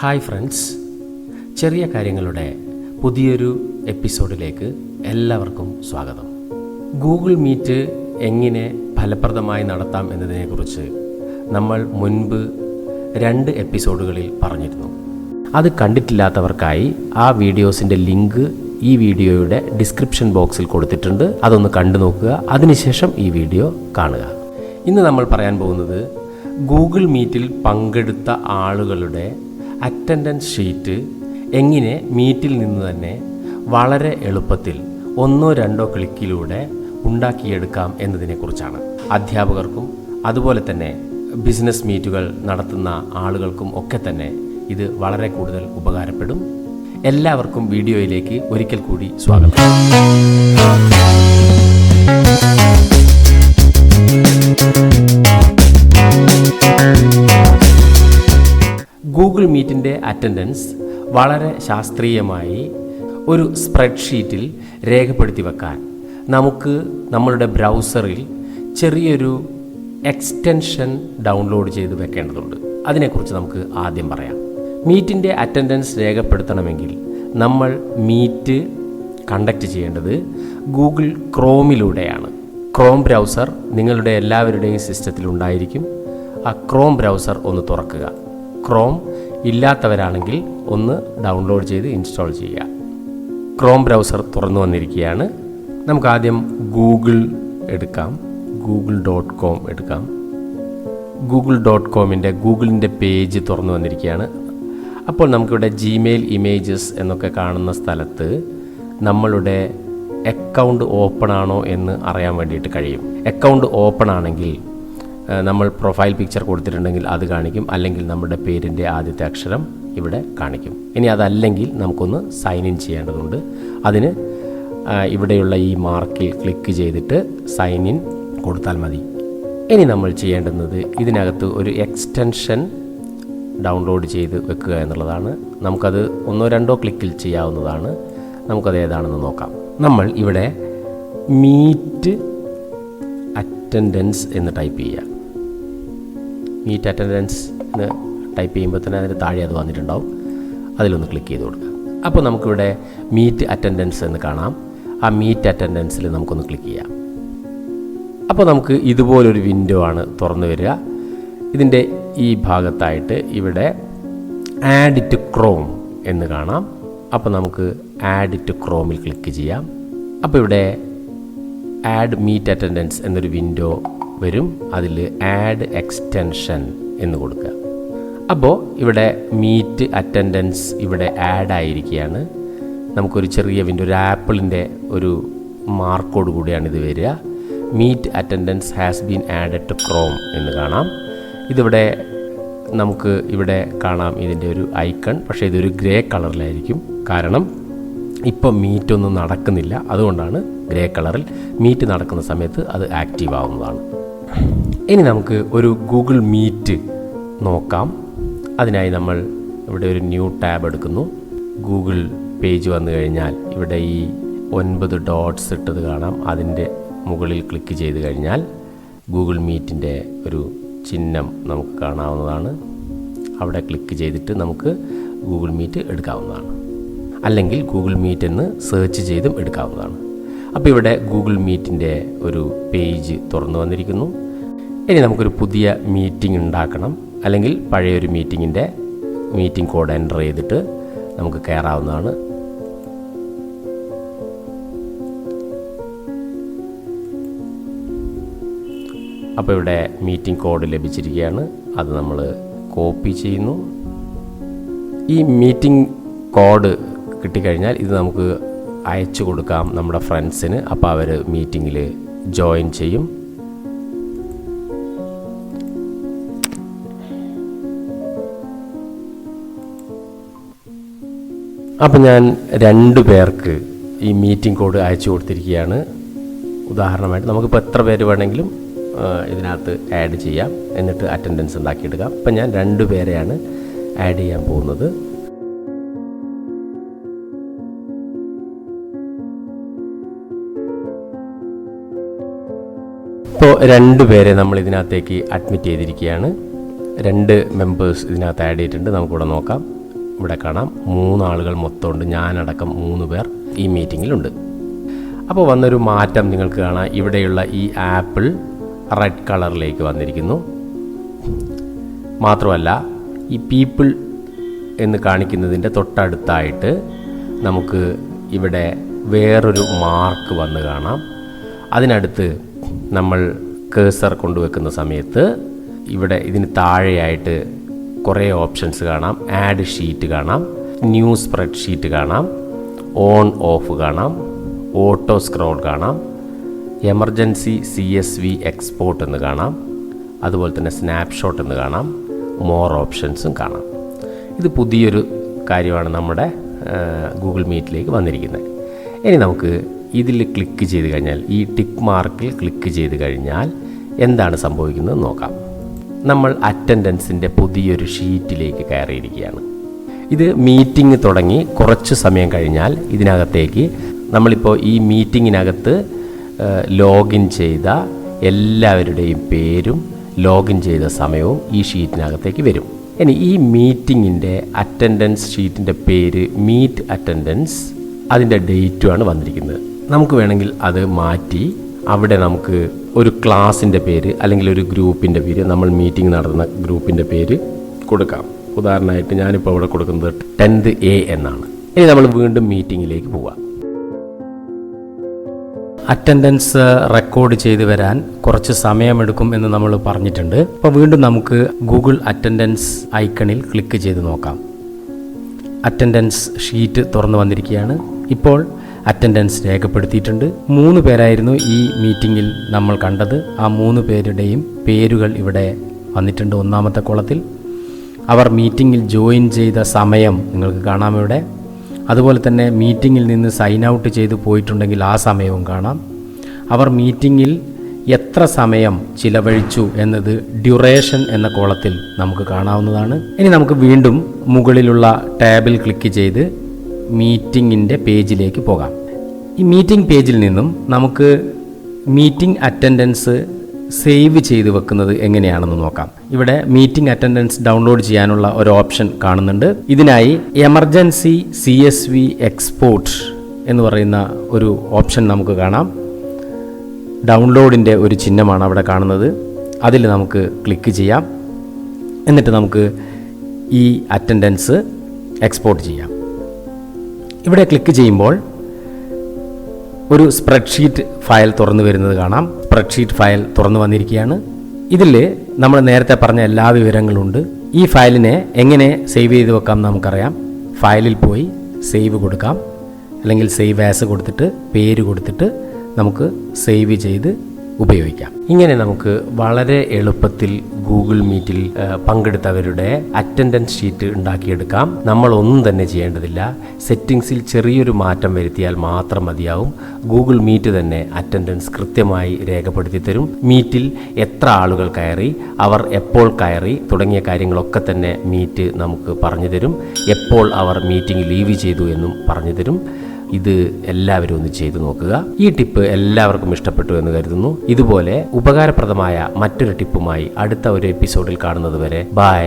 Hi friends, ചെറിയ കാര്യങ്ങളുടെ പുതിയൊരു എപ്പിസോഡിലേക്ക് എല്ലാവർക്കും സ്വാഗതം. ഗൂഗിൾ മീറ്റ് എങ്ങനെ ഫലപ്രദമായി നടത്താം എന്നതിനെക്കുറിച്ച് നമ്മൾ മുൻപ് 2 എപ്പിസോഡുകളിൽ പറഞ്ഞിരുന്നു. അത് കണ്ടിട്ടില്ലാത്തവർക്കായി ആ വീഡിയോസിൻ്റെ ലിങ്ക് ഈ വീഡിയോയുടെ ഡിസ്ക്രിപ്ഷൻ ബോക്സിൽ കൊടുത്തിട്ടുണ്ട്. അതൊന്ന് കണ്ടു നോക്കുക. അതിനുശേഷം ഈ വീഡിയോ കാണുക. ഇന്ന് നമ്മൾ പറയാൻ പോകുന്നത് ഗൂഗിൾ മീറ്റിൽ പങ്കെടുത്ത ആളുകളുടെ അറ്റൻഡൻസ് ഷീറ്റ് എങ്ങനെ മീറ്റിൽ നിന്ന് തന്നെ വളരെ എളുപ്പത്തിൽ 1-2 ക്ലിക്കിലൂടെ ഉണ്ടാക്കിയെടുക്കാം എന്നതിനെക്കുറിച്ചാണ്. അധ്യാപകർക്കും അതുപോലെ തന്നെ ബിസിനസ് മീറ്റുകൾ നടത്തുന്ന ആളുകൾക്കും ഒക്കെ തന്നെ ഇത് വളരെ കൂടുതൽ ഉപകാരപ്പെടും. എല്ലാവർക്കും വീഡിയോയിലേക്ക് ഒരിക്കൽ കൂടി സ്വാഗതം. ഗൂഗിൾ മീറ്റിൻ്റെ അറ്റൻഡൻസ് വളരെ ശാസ്ത്രീയമായി ഒരു സ്പ്രെഡ്ഷീറ്റിൽ രേഖപ്പെടുത്തി വെക്കാൻ നമുക്ക് നമ്മളുടെ ബ്രൗസറിൽ ചെറിയൊരു എക്സ്റ്റൻഷൻ ഡൗൺലോഡ് ചെയ്ത് വെക്കേണ്ടതുണ്ട്. അതിനെക്കുറിച്ച് നമുക്ക് ആദ്യം പറയാം. മീറ്റിൻ്റെ അറ്റൻഡൻസ് രേഖപ്പെടുത്തണമെങ്കിൽ നമ്മൾ മീറ്റ് കണ്ടക്ട് ചെയ്യേണ്ടത് ഗൂഗിൾ ക്രോമിലൂടെയാണ്. ക്രോം ബ്രൗസർ നിങ്ങളുടെ എല്ലാവരുടെയും സിസ്റ്റത്തിൽ ഉണ്ടായിരിക്കും. ആ ക്രോം ബ്രൗസർ ഒന്ന് തുറക്കുക. ക്രോം ഇല്ലാത്തവരാണെങ്കിൽ ഒന്ന് ഡൗൺലോഡ് ചെയ്ത് ഇൻസ്റ്റാൾ ചെയ്യുക. ക്രോം ബ്രൗസർ തുറന്നു വന്നിരിക്കുകയാണ്. നമുക്കാദ്യം ഗൂഗിൾ എടുക്കാം. google.com എടുക്കാം. google.comൻ്റെ ഗൂഗിളിൻ്റെ പേജ് തുറന്നു വന്നിരിക്കുകയാണ്. അപ്പോൾ നമുക്കിവിടെ ജിമെയിൽ ഇമേജസ് എന്നൊക്കെ കാണുന്ന സ്ഥലത്ത് നമ്മളുടെ അക്കൗണ്ട് ഓപ്പൺ ആണോ എന്ന് അറിയാൻ വേണ്ടിയിട്ട് കഴിയും. അക്കൗണ്ട് ഓപ്പൺ ആണെങ്കിൽ നമ്മൾ പ്രൊഫൈൽ പിക്ചർ കൊടുത്തിട്ടുണ്ടെങ്കിൽ അത് കാണിക്കും, അല്ലെങ്കിൽ നമ്മുടെ പേരിൻ്റെ ആദ്യത്തെ അക്ഷരം ഇവിടെ കാണിക്കും. ഇനി അതല്ലെങ്കിൽ നമുക്കൊന്ന് സൈൻ ഇൻ ചെയ്യേണ്ടതുണ്ട്. അതിന് ഇവിടെയുള്ള ഈ മാർക്കിൽ ക്ലിക്ക് ചെയ്തിട്ട് സൈൻ ഇൻ കൊടുത്താൽ മതി. ഇനി നമ്മൾ ചെയ്യേണ്ടുന്നത് ഇതിനകത്ത് ഒരു എക്സ്റ്റൻഷൻ ഡൗൺലോഡ് ചെയ്ത് വെക്കുക എന്നുള്ളതാണ്. നമുക്കത് 1-2 ക്ലിക്കിൽ ചെയ്യാവുന്നതാണ്. നമുക്കത് ഏതാണെന്ന് നോക്കാം. നമ്മൾ ഇവിടെ മീറ്റ് അറ്റൻഡൻസ് എന്ന് ടൈപ്പ് ചെയ്യുക. മീറ്റ് അറ്റൻഡൻസ് എന്ന് ടൈപ്പ് ചെയ്യുമ്പോൾ തന്നെ അതിന് താഴെ അത് വന്നിട്ടുണ്ടാവും. അതിലൊന്ന് ക്ലിക്ക് ചെയ്ത് കൊടുക്കുക. അപ്പോൾ നമുക്കിവിടെ മീറ്റ് അറ്റൻഡൻസ് എന്ന് കാണാം. ആ മീറ്റ് അറ്റൻഡൻസിൽ നമുക്കൊന്ന് ക്ലിക്ക് ചെയ്യാം. അപ്പോൾ നമുക്ക് ഇതുപോലൊരു വിൻഡോ ആണ് തുറന്നു വരിക. ഇതിൻ്റെ ഈ ഭാഗത്തായിട്ട് ഇവിടെ ആഡ് ടു ക്രോം എന്ന് കാണാം. അപ്പോൾ നമുക്ക് ആഡ് ടു ക്രോമിൽ ക്ലിക്ക് ചെയ്യാം. അപ്പോൾ ഇവിടെ ആഡ് മീറ്റ് അറ്റൻഡൻസ് എന്നൊരു വിൻഡോ വരും. അതിൽ ആഡ് എക്സ്റ്റൻഷൻ എന്ന് കൊടുക്കുക. അപ്പോൾ ഇവിടെ മീറ്റ് അറ്റൻഡൻസ് ഇവിടെ ആഡ് ആയിരിക്കുകയാണ്. നമുക്കൊരു ചെറിയ വിൻഡോ, ഒരു ആപ്പിളിൻ്റെ ഒരു മാർക്കോട് കൂടിയാണ് ഇത് വരിക. Meet attendance has been added to Chrome എന്ന് കാണാം. ഇതിവിടെ നമുക്ക് ഇവിടെ കാണാം ഇതിൻ്റെ ഒരു ഐക്കൺ. പക്ഷേ ഇതൊരു ഗ്രേ കളറിലായിരിക്കും. കാരണം ഇപ്പം മീറ്റൊന്നും നടക്കുന്നില്ല. അതുകൊണ്ടാണ് ഗ്രേ കളറിൽ. മീറ്റ് നടക്കുന്ന സമയത്ത് അത് ആക്റ്റീവ് ആവുന്നതാണ്. ഇനി നമുക്ക് ഒരു ഗൂഗിൾ മീറ്റ് നോക്കാം. അതിനായി നമ്മൾ ഇവിടെ ഒരു ന്യൂ ടാബ് എടുക്കുന്നു. ഗൂഗിൾ പേജ് വന്നു കഴിഞ്ഞാൽ ഇവിടെ ഈ 9 ഡോട്ട്സ് ഇട്ടത് കാണാം. അതിൻ്റെ മുകളിൽ ക്ലിക്ക് ചെയ്ത് കഴിഞ്ഞാൽ ഗൂഗിൾ മീറ്റിൻ്റെ ഒരു ചിഹ്നം നമുക്ക് കാണാവുന്നതാണ്. അവിടെ ക്ലിക്ക് ചെയ്തിട്ട് നമുക്ക് ഗൂഗിൾ മീറ്റ് എടുക്കാവുന്നതാണ്. അല്ലെങ്കിൽ ഗൂഗിൾ മീറ്റ് എന്ന് സെർച്ച് ചെയ്തും എടുക്കാവുന്നതാണ്. അപ്പോൾ ഇവിടെ ഗൂഗിൾ മീറ്റിൻ്റെ ഒരു പേജ് തുറന്നു വന്നിരിക്കുന്നു. ഇനി നമുക്കൊരു പുതിയ മീറ്റിംഗ് ഉണ്ടാക്കണം. അല്ലെങ്കിൽ പഴയൊരു മീറ്റിംഗ് കോഡ് എൻ്റർ ചെയ്തിട്ട് നമുക്ക് കയറാവുന്നതാണ്. അപ്പോൾ ഇവിടെ മീറ്റിംഗ് കോഡ് ലഭിച്ചിരിക്കുകയാണ്. അത് നമ്മൾ കോപ്പി ചെയ്യുന്നു. ഈ മീറ്റിംഗ് കോഡ് കിട്ടിക്കഴിഞ്ഞാൽ ഇത് നമുക്ക് അയച്ചു കൊടുക്കാം നമ്മുടെ ഫ്രണ്ട്സിന്. അപ്പോൾ അവർ മീറ്റിങ്ങിൽ ജോയിൻ ചെയ്യും. അപ്പോൾ ഞാൻ 2 പേർക്ക് ഈ മീറ്റിംഗ് കോഡ് അയച്ചു കൊടുത്തിരിക്കുകയാണ്. ഉദാഹരണമായിട്ട് നമുക്കിപ്പോൾ എത്ര പേര് വേണമെങ്കിലും ഇതിനകത്ത് ആഡ് ചെയ്യാം. എന്നിട്ട് അറ്റൻഡൻസ് ഉണ്ടാക്കിയെടുക്കാം. അപ്പം ഞാൻ 2 പേരെയാണ് ആഡ് ചെയ്യാൻ പോകുന്നത്. ഇപ്പോൾ 2 പേരെ നമ്മൾ ഇതിനകത്തേക്ക് അഡ്മിറ്റ് ചെയ്തിരിക്കുകയാണ്. 2 മെമ്പേഴ്സ് ഇതിനകത്ത് ആഡ് ചെയ്തിട്ടുണ്ട്. നമുക്കിവിടെ നോക്കാം. ഇവിടെ കാണാം. 3 ആളുകൾ മൊത്തമുണ്ട്, ഞാനടക്കം 3 പേർ ഈ മീറ്റിങ്ങിലുണ്ട്. അപ്പോൾ വന്നൊരു മാറ്റം നിങ്ങൾക്ക് കാണാം. ഇവിടെയുള്ള ഈ ആപ്പിൾ റെഡ് കളറിലേക്ക് വന്നിരിക്കുന്നു. മാത്രമല്ല ഈ പീപ്പിൾ എന്ന് കാണിക്കുന്നതിൻ്റെ തൊട്ടടുത്തായിട്ട് നമുക്ക് ഇവിടെ വേറൊരു മാർക്ക് വന്ന് കാണാം. അതിനടുത്ത് നമ്മൾ കേഴ്സർ കൊണ്ടുവെക്കുന്ന സമയത്ത് ഇവിടെ ഇതിന് താഴെയായിട്ട് കുറേ ഓപ്ഷൻസ് കാണാം. ആഡ് ഷീറ്റ് കാണാം, ന്യൂ സ്പ്രെഡ് ഷീറ്റ് കാണാം, ഓൺ ഓഫ് കാണാം, ഓട്ടോ സ്ക്രോൾ കാണാം, എമർജൻസി CSV എക്സ്പോർട്ട് എന്ന് കാണാം, അതുപോലെ തന്നെ സ്നാപ്ഷോട്ട് എന്ന് കാണാം, മോർ ഓപ്ഷൻസും കാണാം. ഇത് പുതിയൊരു കാര്യമാണ് നമ്മുടെ ഗൂഗിൾ മീറ്റിലേക്ക് വന്നിരിക്കുന്നത്. ഇനി നമുക്ക് ഇതിൽ ക്ലിക്ക് ചെയ്ത് കഴിഞ്ഞാൽ, ഈ ടിക്ക് മാർക്കിൽ ക്ലിക്ക് ചെയ്ത് കഴിഞ്ഞാൽ എന്താണ് സംഭവിക്കുന്നത് നോക്കാം. നമ്മൾ അറ്റൻഡൻസിൻ്റെ പുതിയൊരു ഷീറ്റിലേക്ക് കയറിയിരിക്കുകയാണ്. ഇത് മീറ്റിംഗ് തുടങ്ങി കുറച്ച് സമയം കഴിഞ്ഞാൽ ഇതിനകത്തേക്ക് നമ്മളിപ്പോൾ ഈ മീറ്റിങ്ങിനകത്ത് ലോഗിൻ ചെയ്ത എല്ലാവരുടെയും പേരും ലോഗിൻ ചെയ്ത സമയവും ഈ ഷീറ്റിനകത്തേക്ക് വരും. ഇനി ഈ മീറ്റിങ്ങിൻ്റെ അറ്റൻഡൻസ് ഷീറ്റിൻ്റെ പേര് മീറ്റ് അറ്റൻഡൻസ്, അതിൻ്റെ ഡേറ്റുമാണ് വന്നിരിക്കുന്നത്. നമുക്ക് വേണമെങ്കിൽ അത് മാറ്റി അവിടെ നമുക്ക് ഒരു ക്ലാസിൻ്റെ പേര് അല്ലെങ്കിൽ ഒരു ഗ്രൂപ്പിൻ്റെ പേര്, നമ്മൾ മീറ്റിംഗ് നടത്തുന്ന ഗ്രൂപ്പിൻ്റെ പേര് കൊടുക്കാം. ഉദാഹരണമായിട്ട് ഞാനിപ്പോൾ ഇവിടെ കൊടുക്കുന്നത് 10th A എന്നാണ്. ഇനി നമ്മൾ വീണ്ടും മീറ്റിങ്ങിലേക്ക് പോവാം. അറ്റൻഡൻസ് റെക്കോർഡ് ചെയ്ത് വരാൻ കുറച്ച് സമയമെടുക്കും എന്ന് നമ്മൾ പറഞ്ഞിട്ടുണ്ട്. അപ്പോൾ വീണ്ടും നമുക്ക് ഗൂഗിൾ അറ്റൻഡൻസ് ഐക്കണിൽ ക്ലിക്ക് ചെയ്ത് നോക്കാം. അറ്റൻഡൻസ് ഷീറ്റ് തുറന്നു വന്നിരിക്കുകയാണ്. ഇപ്പോൾ അറ്റൻഡൻസ് രേഖപ്പെടുത്തിയിട്ടുണ്ട്. 3 പേരായിരുന്നു ഈ മീറ്റിങ്ങിൽ നമ്മൾ കണ്ടത്. ആ 3 പേരുടെയും പേരുകൾ ഇവിടെ വന്നിട്ടുണ്ട്. 1ാമത്തെ കോളത്തിൽ അവർ മീറ്റിങ്ങിൽ ജോയിൻ ചെയ്ത സമയം നിങ്ങൾക്ക് കാണാം ഇവിടെ. അതുപോലെ തന്നെ മീറ്റിങ്ങിൽ നിന്ന് സൈൻ ഔട്ട് ചെയ്ത് പോയിട്ടുണ്ടെങ്കിൽ ആ സമയവും കാണാം. അവർ മീറ്റിങ്ങിൽ എത്ര സമയം ചിലവഴിച്ചു എന്നത് ഡ്യൂറേഷൻ എന്ന കോളത്തിൽ നമുക്ക് കാണാവുന്നതാണ്. ഇനി നമുക്ക് വീണ്ടും മുകളിലുള്ള ടാബിൽ ക്ലിക്ക് ചെയ്ത് മീറ്റിങ്ങിൻ്റെ പേജിലേക്ക് പോകാം. ഈ മീറ്റിംഗ് പേജിൽ നിന്നും നമുക്ക് മീറ്റിംഗ് അറ്റൻഡൻസ് സേവ് ചെയ്ത് വെക്കുന്നത് എങ്ങനെയാണെന്ന് നോക്കാം. ഇവിടെ മീറ്റിംഗ് അറ്റൻഡൻസ് ഡൗൺലോഡ് ചെയ്യാനുള്ള ഒരു ഓപ്ഷൻ കാണുന്നുണ്ട്. ഇതിനായി എമർജൻസി CSV എക്സ്പോർട്ട് എന്ന് പറയുന്ന ഒരു ഓപ്ഷൻ നമുക്ക് കാണാം. ഡൗൺലോഡിൻ്റെ ഒരു ചിഹ്നമാണ് അവിടെ കാണുന്നത്. അതിൽ നമുക്ക് ക്ലിക്ക് ചെയ്യാം. എന്നിട്ട് നമുക്ക് ഈ അറ്റൻഡൻസ് എക്സ്പോർട്ട് ചെയ്യാം. ഇവിടെ ക്ലിക്ക് ചെയ്യുമ്പോൾ ഒരു സ്പ്രെഡ്ഷീറ്റ് ഫയൽ തുറന്നു വരുന്നത് കാണാം. സ്പ്രെഡ്ഷീറ്റ് ഫയൽ തുറന്നു വന്നിരിക്കുകയാണ്. ഇതിൽ നമ്മൾ നേരത്തെ പറഞ്ഞ എല്ലാ വിവരങ്ങളുണ്ട്. ഈ ഫയലിനെ എങ്ങനെ സേവ് ചെയ്ത് വെക്കാം നമുക്കറിയാം. ഫയലിൽ പോയി സേവ് കൊടുക്കാം, അല്ലെങ്കിൽ സേവ് ആസ് കൊടുത്തിട്ട് പേര് കൊടുത്തിട്ട് നമുക്ക് സേവ് ചെയ്ത് ഉപയോഗിക്കാം. ഇങ്ങനെ നമുക്ക് വളരെ എളുപ്പത്തിൽ ഗൂഗിൾ മീറ്റിൽ പങ്കെടുത്തവരുടെ അറ്റൻഡൻസ് ഷീറ്റ് ഉണ്ടാക്കിയെടുക്കാം. നമ്മൾ ഒന്നും തന്നെ ചെയ്യേണ്ടതില്ല. സെറ്റിംഗ്സിൽ ചെറിയൊരു മാറ്റം വരുത്തിയാൽ മാത്രം മതിയാവും. ഗൂഗിൾ മീറ്റ് തന്നെ അറ്റൻഡൻസ് കൃത്യമായി രേഖപ്പെടുത്തി തരും. മീറ്റിൽ എത്ര ആളുകൾ കയറി, അവർ എപ്പോൾ കയറി തുടങ്ങിയ കാര്യങ്ങളൊക്കെ തന്നെ മീറ്റ് നമുക്ക് പറഞ്ഞു തരും. എപ്പോൾ അവർ മീറ്റിംഗ് ലീവ് ചെയ്തു എന്നും പറഞ്ഞു തരും. ഇത് എല്ലാവരും ഒന്ന് ചെയ്തു നോക്കുക. ഈ ടിപ്പ് എല്ലാവർക്കും ഇഷ്ടപ്പെട്ടു എന്ന് കരുതുന്നു. ഇതുപോലെ ഉപകാരപ്രദമായ മറ്റൊരു ടിപ്പുമായി അടുത്ത ഒരു എപ്പിസോഡിൽ കാണുന്നത് വരെ ബൈ.